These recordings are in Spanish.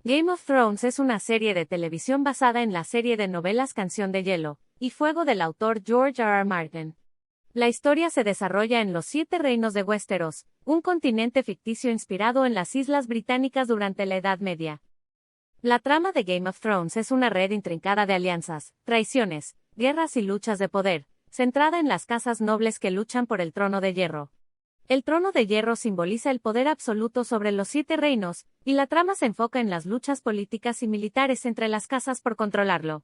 Game of Thrones es una serie de televisión basada en la serie de novelas Canción de Hielo y Fuego del autor George R. R. Martin. La historia se desarrolla en los Siete Reinos de Westeros, un continente ficticio inspirado en las Islas Británicas durante la Edad Media. La trama de Game of Thrones es una red intrincada de alianzas, traiciones, guerras y luchas de poder, centrada en las casas nobles que luchan por el trono de hierro. El trono de hierro simboliza el poder absoluto sobre los Siete Reinos, y la trama se enfoca en las luchas políticas y militares entre las casas por controlarlo.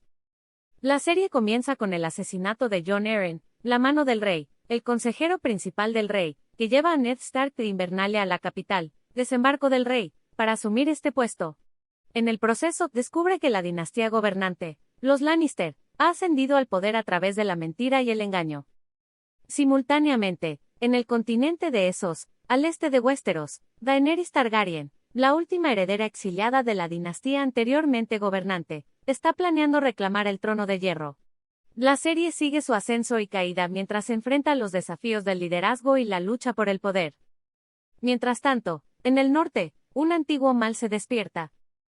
La serie comienza con el asesinato de Jon Arryn, la mano del rey, el consejero principal del rey, que lleva a Ned Stark de Invernalia a la capital, desembarco del rey, para asumir este puesto. En el proceso, descubre que la dinastía gobernante, los Lannister, ha ascendido al poder a través de la mentira y el engaño. Simultáneamente, en el continente de Essos, al este de Westeros, Daenerys Targaryen, la última heredera exiliada de la dinastía anteriormente gobernante, está planeando reclamar el trono de hierro. La serie sigue su ascenso y caída mientras enfrenta los desafíos del liderazgo y la lucha por el poder. Mientras tanto, en el norte, un antiguo mal se despierta.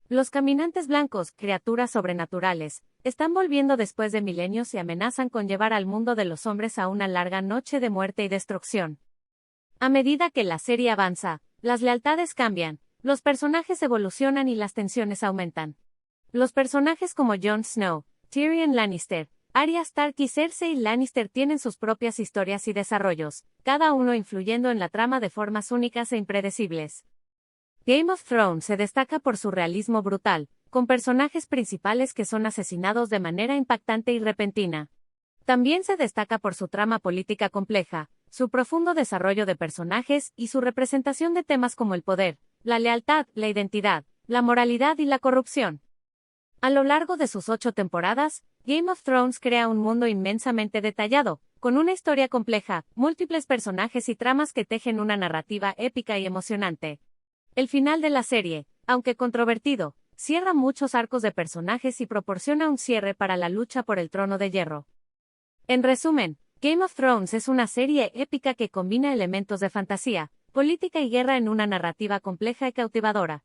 Los caminantes blancos, criaturas sobrenaturales, están volviendo después de milenios y amenazan con llevar al mundo de los hombres a una larga noche de muerte y destrucción. A medida que la serie avanza, las lealtades cambian, los personajes evolucionan y las tensiones aumentan. Los personajes como Jon Snow, Tyrion Lannister, Arya Stark y Cersei Lannister tienen sus propias historias y desarrollos, cada uno influyendo en la trama de formas únicas e impredecibles. Game of Thrones se destaca por su realismo brutal, con personajes principales que son asesinados de manera impactante y repentina. También se destaca por su trama política compleja, su profundo desarrollo de personajes y su representación de temas como el poder, la lealtad, la identidad, la moralidad y la corrupción. A lo largo de sus 8 temporadas, Game of Thrones crea un mundo inmensamente detallado, con una historia compleja, múltiples personajes y tramas que tejen una narrativa épica y emocionante. El final de la serie, aunque controvertido, cierra muchos arcos de personajes y proporciona un cierre para la lucha por el trono de hierro. En resumen, Game of Thrones es una serie épica que combina elementos de fantasía, política y guerra en una narrativa compleja y cautivadora.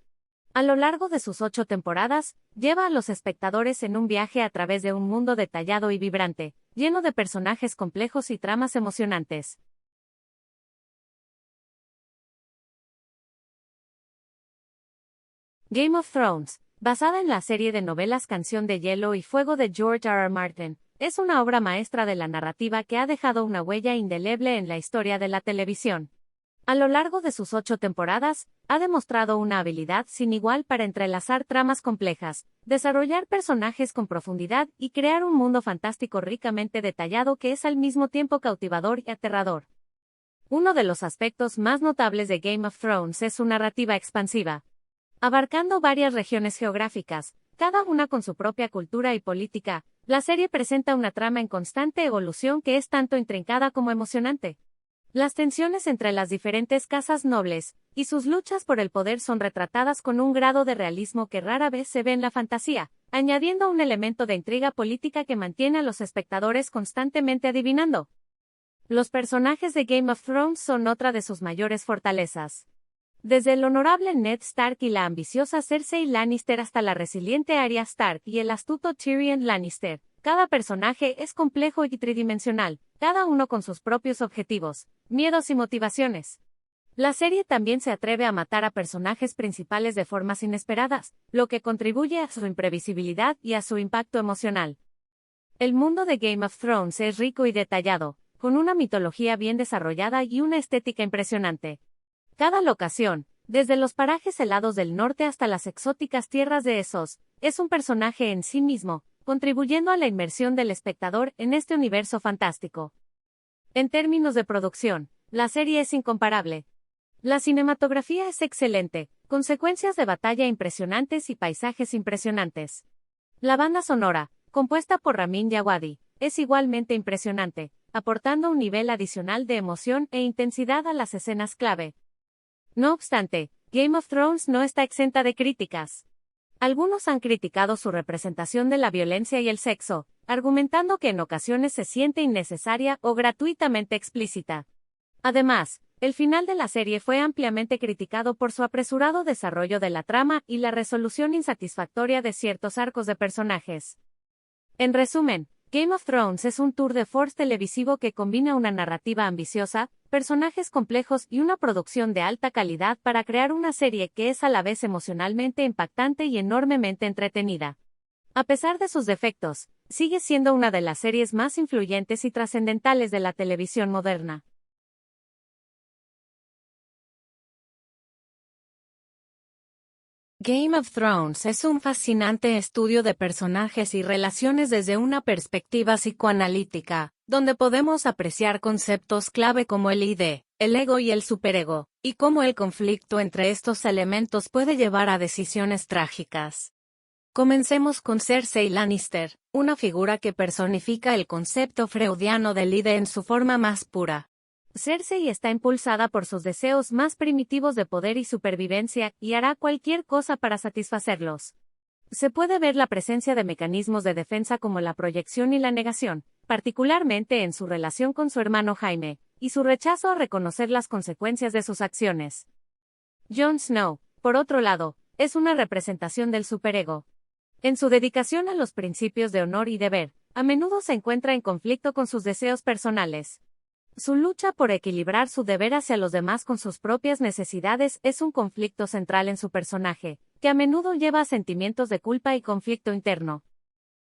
A lo largo de sus 8 temporadas, lleva a los espectadores en un viaje a través de un mundo detallado y vibrante, lleno de personajes complejos y tramas emocionantes. Game of Thrones, basada en la serie de novelas Canción de Hielo y Fuego de George R. R. Martin, es una obra maestra de la narrativa que ha dejado una huella indeleble en la historia de la televisión. A lo largo de sus 8 temporadas, ha demostrado una habilidad sin igual para entrelazar tramas complejas, desarrollar personajes con profundidad y crear un mundo fantástico ricamente detallado que es al mismo tiempo cautivador y aterrador. Uno de los aspectos más notables de Game of Thrones es su narrativa expansiva. Abarcando varias regiones geográficas, cada una con su propia cultura y política, la serie presenta una trama en constante evolución que es tanto intrincada como emocionante. Las tensiones entre las diferentes casas nobles y sus luchas por el poder son retratadas con un grado de realismo que rara vez se ve en la fantasía, añadiendo un elemento de intriga política que mantiene a los espectadores constantemente adivinando. Los personajes de Game of Thrones son otra de sus mayores fortalezas. Desde el honorable Ned Stark y la ambiciosa Cersei Lannister hasta la resiliente Arya Stark y el astuto Tyrion Lannister, cada personaje es complejo y tridimensional, cada uno con sus propios objetivos, miedos y motivaciones. La serie también se atreve a matar a personajes principales de formas inesperadas, lo que contribuye a su imprevisibilidad y a su impacto emocional. El mundo de Game of Thrones es rico y detallado, con una mitología bien desarrollada y una estética impresionante. Cada locación, desde los parajes helados del norte hasta las exóticas tierras de Essos, es un personaje en sí mismo, contribuyendo a la inmersión del espectador en este universo fantástico. En términos de producción, la serie es incomparable. La cinematografía es excelente, con secuencias de batalla impresionantes y paisajes impresionantes. La banda sonora, compuesta por Ramin Djawadi, es igualmente impresionante, aportando un nivel adicional de emoción e intensidad a las escenas clave. No obstante, Game of Thrones no está exenta de críticas. Algunos han criticado su representación de la violencia y el sexo, argumentando que en ocasiones se siente innecesaria o gratuitamente explícita. Además, El final de la serie fue ampliamente criticado por su apresurado desarrollo de la trama y la resolución insatisfactoria de ciertos arcos de personajes. En resumen, Game of Thrones es un tour de force televisivo que combina una narrativa ambiciosa, personajes complejos y una producción de alta calidad para crear una serie que es a la vez emocionalmente impactante y enormemente entretenida. A pesar de sus defectos, sigue siendo una de las series más influyentes y trascendentales de la televisión moderna. Game of Thrones es un fascinante estudio de personajes y relaciones desde una perspectiva psicoanalítica, donde podemos apreciar conceptos clave como el id, el ego y el superego, y cómo el conflicto entre estos elementos puede llevar a decisiones trágicas. Comencemos con Cersei Lannister, una figura que personifica el concepto freudiano del id en su forma más pura. Cersei está impulsada por sus deseos más primitivos de poder y supervivencia, y hará cualquier cosa para satisfacerlos. Se puede ver la presencia de mecanismos de defensa como la proyección y la negación, particularmente en su relación con su hermano Jaime, y su rechazo a reconocer las consecuencias de sus acciones. Jon Snow, por otro lado, es una representación del superego. En su dedicación a los principios de honor y deber, a menudo se encuentra en conflicto con sus deseos personales. Su lucha por equilibrar su deber hacia los demás con sus propias necesidades es un conflicto central en su personaje, que a menudo lleva a sentimientos de culpa y conflicto interno.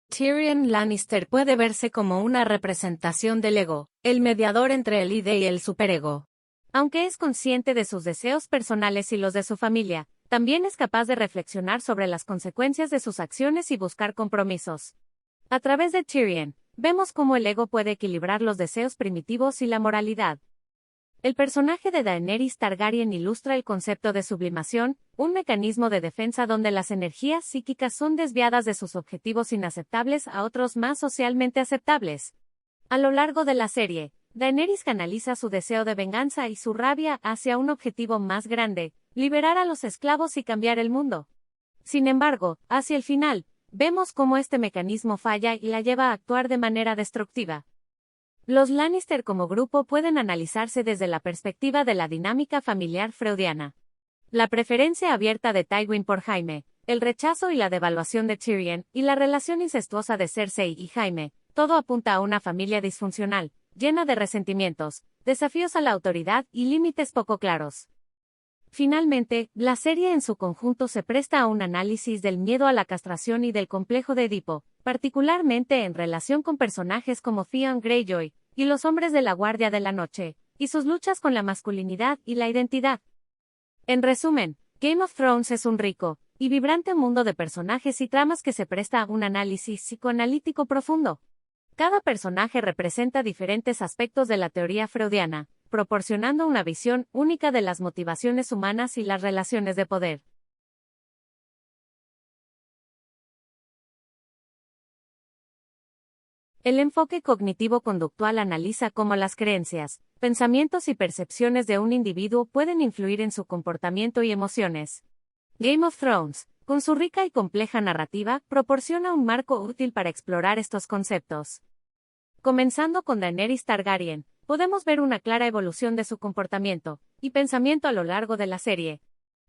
Tyrion Lannister puede verse como una representación del ego, el mediador entre el id y el superego. Aunque es consciente de sus deseos personales y los de su familia, también es capaz de reflexionar sobre las consecuencias de sus acciones y buscar compromisos. A través de Tyrion, vemos cómo el ego puede equilibrar los deseos primitivos y la moralidad. El personaje de Daenerys Targaryen ilustra el concepto de sublimación, un mecanismo de defensa donde las energías psíquicas son desviadas de sus objetivos inaceptables a otros más socialmente aceptables. A lo largo de la serie, Daenerys canaliza su deseo de venganza y su rabia hacia un objetivo más grande, liberar a los esclavos y cambiar el mundo. Sin embargo, hacia el final, vemos cómo este mecanismo falla y la lleva a actuar de manera destructiva. Los Lannister como grupo pueden analizarse desde la perspectiva de la dinámica familiar freudiana. La preferencia abierta de Tywin por Jaime, el rechazo y la devaluación de Tyrion, y la relación incestuosa de Cersei y Jaime, todo apunta a una familia disfuncional, llena de resentimientos, desafíos a la autoridad y límites poco claros. Finalmente, la serie en su conjunto se presta a un análisis del miedo a la castración y del complejo de Edipo, particularmente en relación con personajes como Theon Greyjoy, y los hombres de la Guardia de la Noche, y sus luchas con la masculinidad y la identidad. En resumen, Game of Thrones es un rico y vibrante mundo de personajes y tramas que se presta a un análisis psicoanalítico profundo. Cada personaje representa diferentes aspectos de la teoría freudiana, proporcionando una visión única de las motivaciones humanas y las relaciones de poder. El enfoque cognitivo-conductual analiza cómo las creencias, pensamientos y percepciones de un individuo pueden influir en su comportamiento y emociones. Game of Thrones, con su rica y compleja narrativa, proporciona un marco útil para explorar estos conceptos. Comenzando con Daenerys Targaryen, podemos ver una clara evolución de su comportamiento y pensamiento a lo largo de la serie.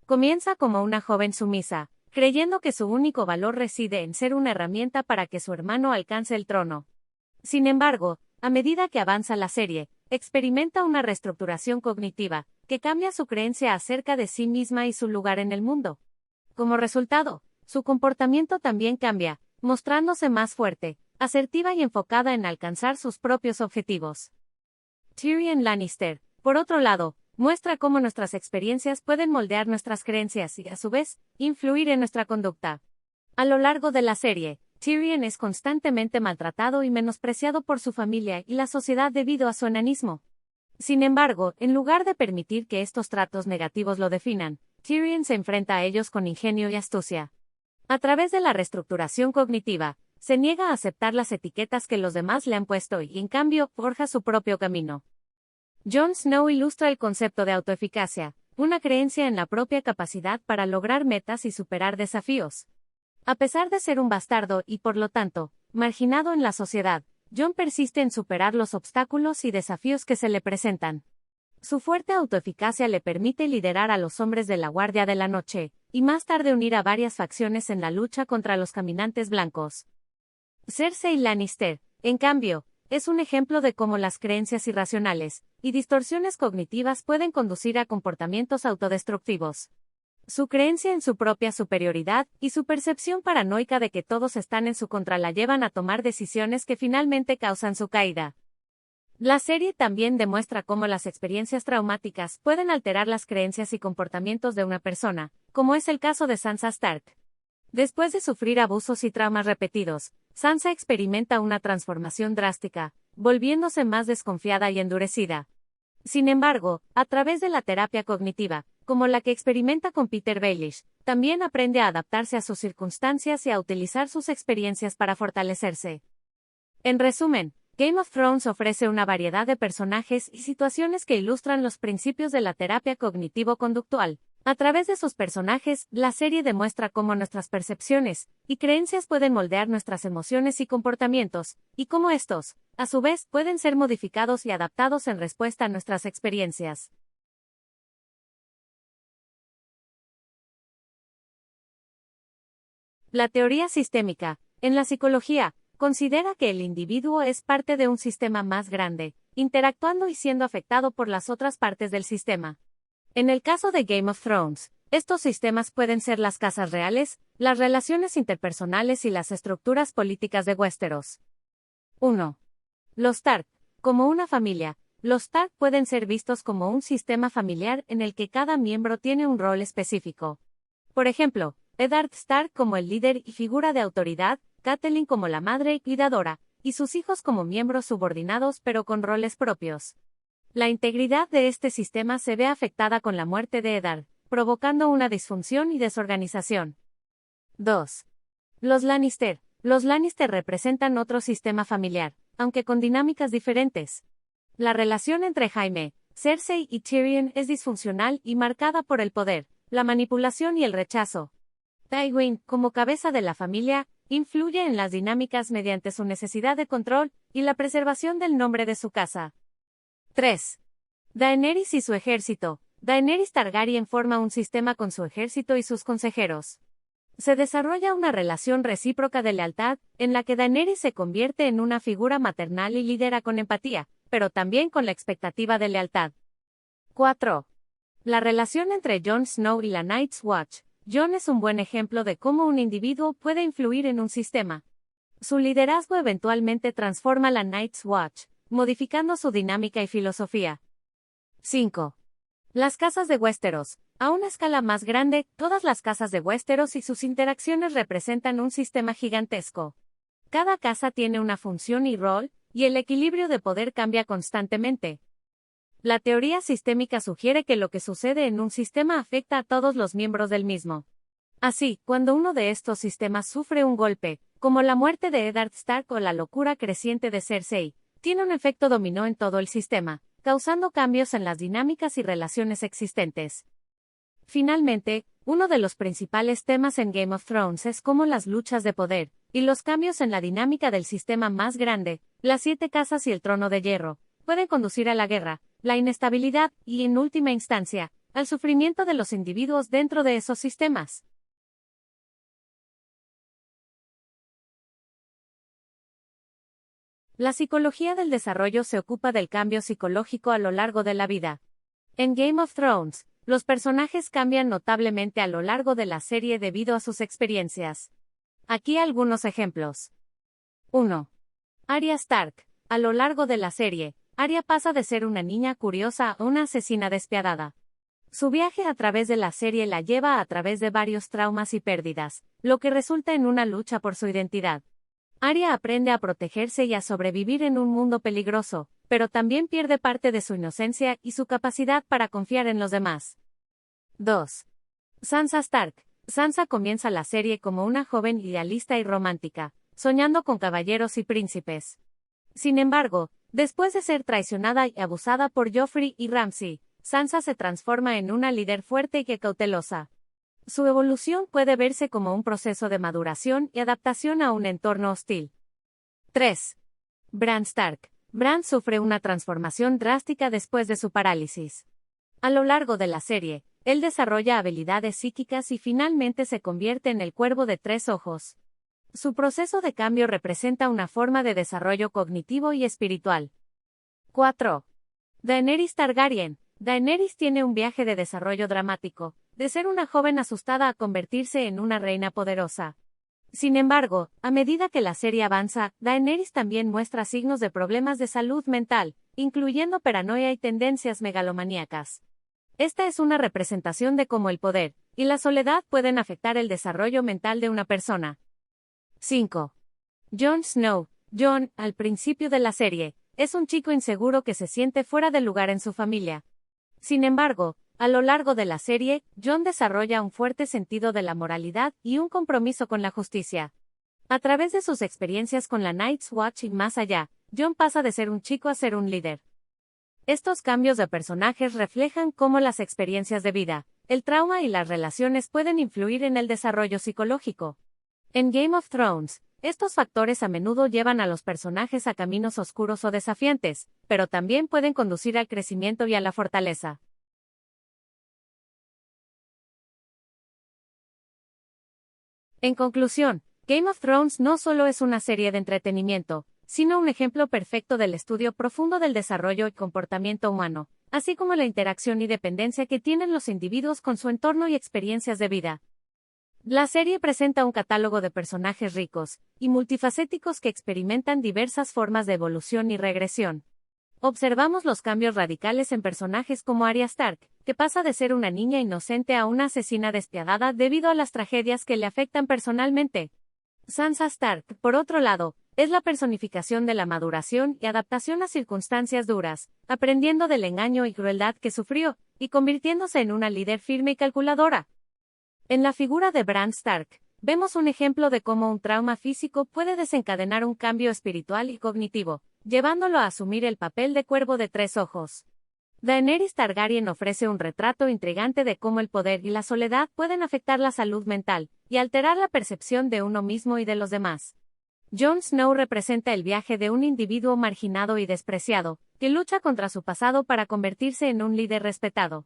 Comienza como una joven sumisa, creyendo que su único valor reside en ser una herramienta para que su hermano alcance el trono. Sin embargo, a medida que avanza la serie, experimenta una reestructuración cognitiva, que cambia su creencia acerca de sí misma y su lugar en el mundo. Como resultado, su comportamiento también cambia, mostrándose más fuerte, asertiva y enfocada en alcanzar sus propios objetivos. Tyrion Lannister, por otro lado, muestra cómo nuestras experiencias pueden moldear nuestras creencias y, a su vez, influir en nuestra conducta. A lo largo de la serie, Tyrion es constantemente maltratado y menospreciado por su familia y la sociedad debido a su enanismo. Sin embargo, en lugar de permitir que estos tratos negativos lo definan, Tyrion se enfrenta a ellos con ingenio y astucia. A través de la reestructuración cognitiva, se niega a aceptar las etiquetas que los demás le han puesto y, en cambio, forja su propio camino. Jon Snow ilustra el concepto de autoeficacia, una creencia en la propia capacidad para lograr metas y superar desafíos. A pesar de ser un bastardo y, por lo tanto, marginado en la sociedad, Jon persiste en superar los obstáculos y desafíos que se le presentan. Su fuerte autoeficacia le permite liderar a los hombres de la Guardia de la Noche, y más tarde unir a varias facciones en la lucha contra los caminantes blancos. Cersei Lannister, en cambio, es un ejemplo de cómo las creencias irracionales y distorsiones cognitivas pueden conducir a comportamientos autodestructivos. Su creencia en su propia superioridad y su percepción paranoica de que todos están en su contra la llevan a tomar decisiones que finalmente causan su caída. La serie también demuestra cómo las experiencias traumáticas pueden alterar las creencias y comportamientos de una persona, como es el caso de Sansa Stark. Después de sufrir abusos y traumas repetidos, Sansa experimenta una transformación drástica, volviéndose más desconfiada y endurecida. Sin embargo, a través de la terapia cognitiva, como la que experimenta con Peter Baelish, también aprende a adaptarse a sus circunstancias y a utilizar sus experiencias para fortalecerse. En resumen, Game of Thrones ofrece una variedad de personajes y situaciones que ilustran los principios de la terapia cognitivo-conductual. A través de sus personajes, la serie demuestra cómo nuestras percepciones y creencias pueden moldear nuestras emociones y comportamientos, y cómo estos, a su vez, pueden ser modificados y adaptados en respuesta a nuestras experiencias. La teoría sistémica, en la psicología, considera que el individuo es parte de un sistema más grande, interactuando y siendo afectado por las otras partes del sistema. En el caso de Game of Thrones, estos sistemas pueden ser las casas reales, las relaciones interpersonales y las estructuras políticas de Westeros. 1. Los Stark. Como una familia, los Stark pueden ser vistos como un sistema familiar en el que cada miembro tiene un rol específico. Por ejemplo, Eddard Stark como el líder y figura de autoridad, Catelyn como la madre y cuidadora, y sus hijos como miembros subordinados pero con roles propios. La integridad de este sistema se ve afectada con la muerte de Eddard, provocando una disfunción y desorganización. 2. Los Lannister. Los Lannister representan otro sistema familiar, aunque con dinámicas diferentes. La relación entre Jaime, Cersei y Tyrion es disfuncional y marcada por el poder, la manipulación y el rechazo. Tywin, como cabeza de la familia, influye en las dinámicas mediante su necesidad de control y la preservación del nombre de su casa. 3. Daenerys y su ejército. Daenerys Targaryen forma un sistema con su ejército y sus consejeros. Se desarrolla una relación recíproca de lealtad, en la que Daenerys se convierte en una figura maternal y lidera con empatía, pero también con la expectativa de lealtad. 4. La relación entre Jon Snow y la Night's Watch. Jon es un buen ejemplo de cómo un individuo puede influir en un sistema. Su liderazgo eventualmente transforma la Night's Watch, modificando su dinámica y filosofía. 5. Las casas de Westeros. A una escala más grande, todas las casas de Westeros y sus interacciones representan un sistema gigantesco. Cada casa tiene una función y rol, y el equilibrio de poder cambia constantemente. La teoría sistémica sugiere que lo que sucede en un sistema afecta a todos los miembros del mismo. Así, cuando uno de estos sistemas sufre un golpe, como la muerte de Eddard Stark o la locura creciente de Cersei, tiene un efecto dominó en todo el sistema, causando cambios en las dinámicas y relaciones existentes. Finalmente, uno de los principales temas en Game of Thrones es cómo las luchas de poder, y los cambios en la dinámica del sistema más grande, las 7 casas y el trono de hierro, pueden conducir a la guerra, la inestabilidad y, en última instancia, al sufrimiento de los individuos dentro de esos sistemas. La psicología del desarrollo se ocupa del cambio psicológico a lo largo de la vida. En Game of Thrones, los personajes cambian notablemente a lo largo de la serie debido a sus experiencias. Aquí algunos ejemplos. 1. Arya Stark. A lo largo de la serie, Arya pasa de ser una niña curiosa a una asesina despiadada. Su viaje a través de la serie la lleva a través de varios traumas y pérdidas, lo que resulta en una lucha por su identidad. Arya aprende a protegerse y a sobrevivir en un mundo peligroso, pero también pierde parte de su inocencia y su capacidad para confiar en los demás. 2. Sansa Stark. Sansa comienza la serie como una joven idealista y romántica, soñando con caballeros y príncipes. Sin embargo, después de ser traicionada y abusada por Joffrey y Ramsay, Sansa se transforma en una líder fuerte y cautelosa. Su evolución puede verse como un proceso de maduración y adaptación a un entorno hostil. 3. Bran Stark. Bran sufre una transformación drástica después de su parálisis. A lo largo de la serie, él desarrolla habilidades psíquicas y finalmente se convierte en el Cuervo de Tres Ojos. Su proceso de cambio representa una forma de desarrollo cognitivo y espiritual. 4. Daenerys Targaryen. Daenerys tiene un viaje de desarrollo dramático, de ser una joven asustada a convertirse en una reina poderosa. Sin embargo, a medida que la serie avanza, Daenerys también muestra signos de problemas de salud mental, incluyendo paranoia y tendencias megalomaníacas. Esta es una representación de cómo el poder y la soledad pueden afectar el desarrollo mental de una persona. 5. Jon Snow. Jon, al principio de la serie, es un chico inseguro que se siente fuera de lugar en su familia. Sin embargo, a lo largo de la serie, Jon desarrolla un fuerte sentido de la moralidad y un compromiso con la justicia. A través de sus experiencias con la Night's Watch y más allá, Jon pasa de ser un chico a ser un líder. Estos cambios de personajes reflejan cómo las experiencias de vida, el trauma y las relaciones pueden influir en el desarrollo psicológico. En Game of Thrones, estos factores a menudo llevan a los personajes a caminos oscuros o desafiantes, pero también pueden conducir al crecimiento y a la fortaleza. En conclusión, Game of Thrones no solo es una serie de entretenimiento, sino un ejemplo perfecto del estudio profundo del desarrollo y comportamiento humano, así como la interacción y dependencia que tienen los individuos con su entorno y experiencias de vida. La serie presenta un catálogo de personajes ricos y multifacéticos que experimentan diversas formas de evolución y regresión. Observamos los cambios radicales en personajes como Arya Stark, que pasa de ser una niña inocente a una asesina despiadada debido a las tragedias que le afectan personalmente. Sansa Stark, por otro lado, es la personificación de la maduración y adaptación a circunstancias duras, aprendiendo del engaño y crueldad que sufrió, y convirtiéndose en una líder firme y calculadora. En la figura de Bran Stark, vemos un ejemplo de cómo un trauma físico puede desencadenar un cambio espiritual y cognitivo, llevándolo a asumir el papel de Cuervo de Tres Ojos. Daenerys Targaryen ofrece un retrato intrigante de cómo el poder y la soledad pueden afectar la salud mental y alterar la percepción de uno mismo y de los demás. Jon Snow representa el viaje de un individuo marginado y despreciado, que lucha contra su pasado para convertirse en un líder respetado.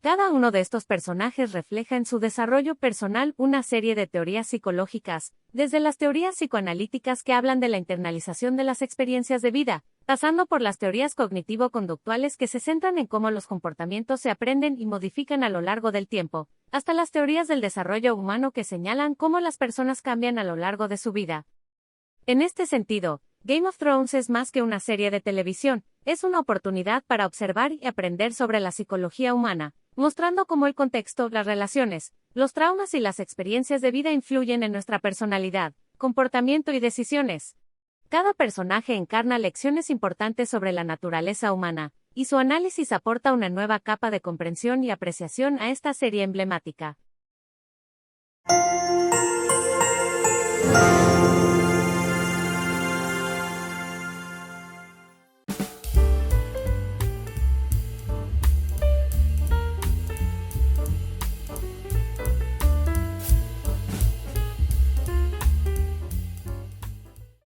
Cada uno de estos personajes refleja en su desarrollo personal una serie de teorías psicológicas, desde las teorías psicoanalíticas que hablan de la internalización de las experiencias de vida, pasando por las teorías cognitivo-conductuales que se centran en cómo los comportamientos se aprenden y modifican a lo largo del tiempo, hasta las teorías del desarrollo humano que señalan cómo las personas cambian a lo largo de su vida. En este sentido, Game of Thrones es más que una serie de televisión, es una oportunidad para observar y aprender sobre la psicología humana, mostrando cómo el contexto, las relaciones, los traumas y las experiencias de vida influyen en nuestra personalidad, comportamiento y decisiones. Cada personaje encarna lecciones importantes sobre la naturaleza humana, y su análisis aporta una nueva capa de comprensión y apreciación a esta serie emblemática.